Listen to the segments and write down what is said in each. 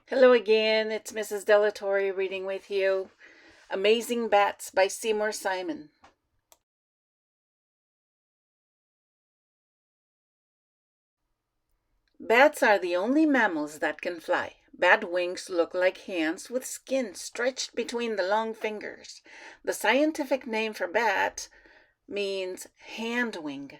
Hello again, it's Mrs. Delatorre reading with you. Amazing Bats by Seymour Simon. Bats are the only mammals that can fly. Bat wings look like hands with skin stretched between the long fingers. The scientific name for bat means hand wing.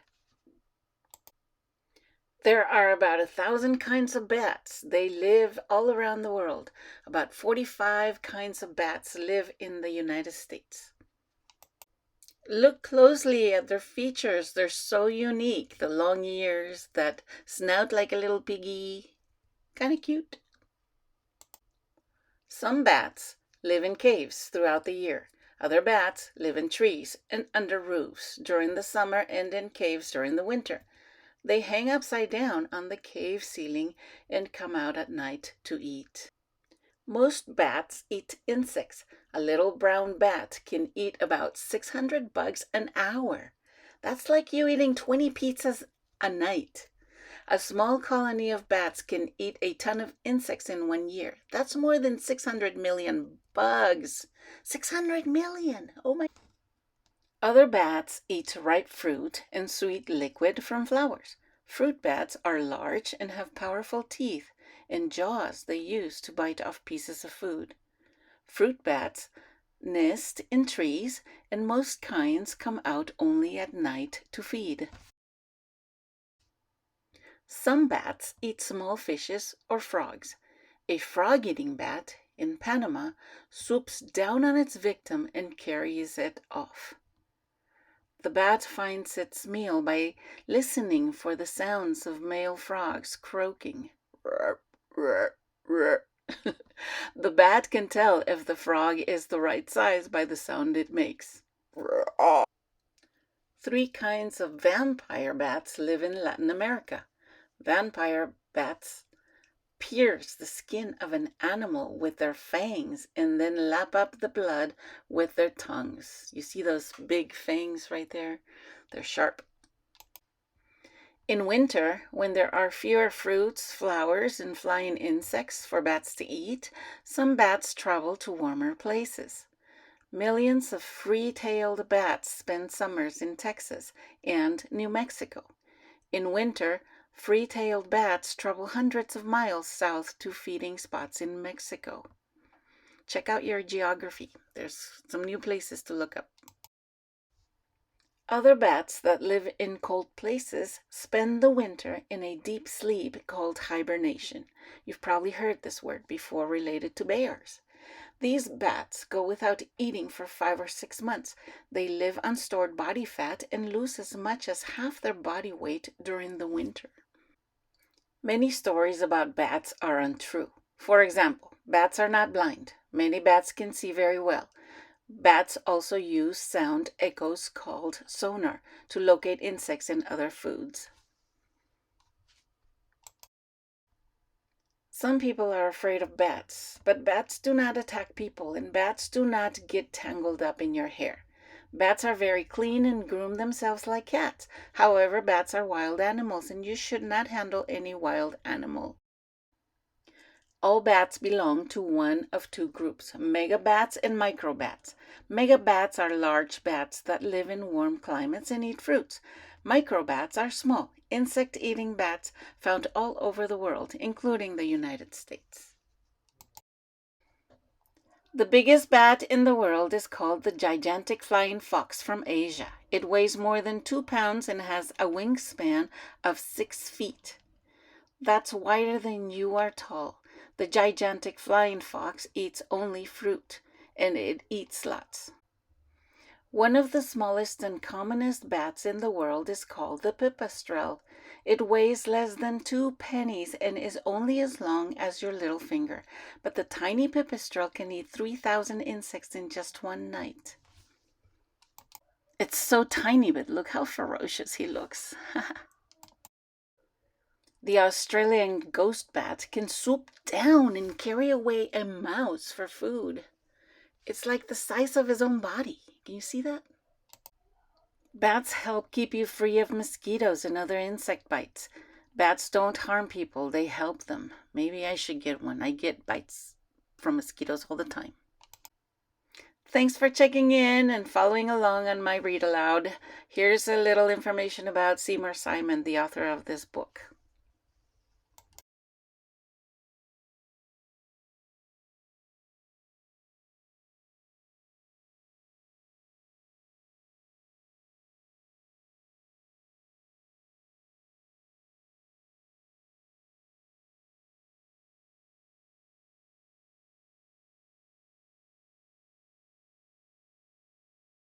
There are about 1,000 kinds of bats. They live all around the world. About 45 kinds of bats live in the United States. Look closely at their features. They're so unique. The long ears, that snout like a little piggy. Kind of cute. Some bats live in caves throughout the year. Other bats live in trees and under roofs during the summer and in caves during the winter. They hang upside down on the cave ceiling and come out at night to eat. Most bats eat insects. A little brown bat can eat about 600 bugs an hour. That's like you eating 20 pizzas a night. A small colony of bats can eat a ton of insects in 1 year. That's more than 600 million bugs. 600 million! Oh my. Other bats eat ripe fruit and sweet liquid from flowers. Fruit bats are large and have powerful teeth and jaws they use to bite off pieces of food. Fruit bats nest in trees, and most kinds come out only at night to feed. Some bats eat small fishes or frogs. A frog-eating bat in Panama swoops down on its victim and carries it off. The bat finds its meal by listening for the sounds of male frogs croaking. The bat can tell if the frog is the right size by the sound it makes. 3 kinds of vampire bats live in Latin America. Vampire bats pierce the skin of an animal with their fangs and then lap up the blood with their tongues. You see those big fangs right there? They're sharp. In winter, when there are fewer fruits, flowers, and flying insects for bats to eat, some bats travel to warmer places. Millions of free-tailed bats spend summers in Texas and New Mexico. In winter, free-tailed bats travel hundreds of miles south to feeding spots in Mexico. Check out your geography. There's some new places to look up. Other bats that live in cold places spend the winter in a deep sleep called hibernation. You've probably heard this word before related to bears. These bats go without eating for 5 or 6 months. They live on stored body fat and lose as much as half their body weight during the winter. Many stories about bats are untrue. For example, bats are not blind. Many bats can see very well. Bats also use sound echoes called sonar to locate insects and other foods. Some people are afraid of bats, but bats do not attack people and bats do not get tangled up in your hair. Bats are very clean and groom themselves like cats. However, bats are wild animals and you should not handle any wild animal. All bats belong to one of 2 groups, megabats and microbats. Megabats are large bats that live in warm climates and eat fruits. Microbats are small, insect-eating bats found all over the world, including the United States. The biggest bat in the world is called the gigantic flying fox from Asia. It weighs more than 2 pounds and has a wingspan of 6 feet. That's wider than you are tall. The gigantic flying fox eats only fruit, and it eats lots. One of the smallest and commonest bats in the world is called the pipistrelle. It weighs less than 2 pennies and is only as long as your little finger. But the tiny pipistrelle can eat 3,000 insects in just 1 night. It's so tiny, but look how ferocious he looks. The Australian ghost bat can swoop down and carry away a mouse for food. It's like the size of his own body. Can you see that? Bats help keep you free of mosquitoes and other insect bites. Bats don't harm people, they help them. Maybe I should get one. I get bites from mosquitoes all the time. Thanks for checking in and following along on my read aloud. Here's a little information about Seymour Simon, the author of this book.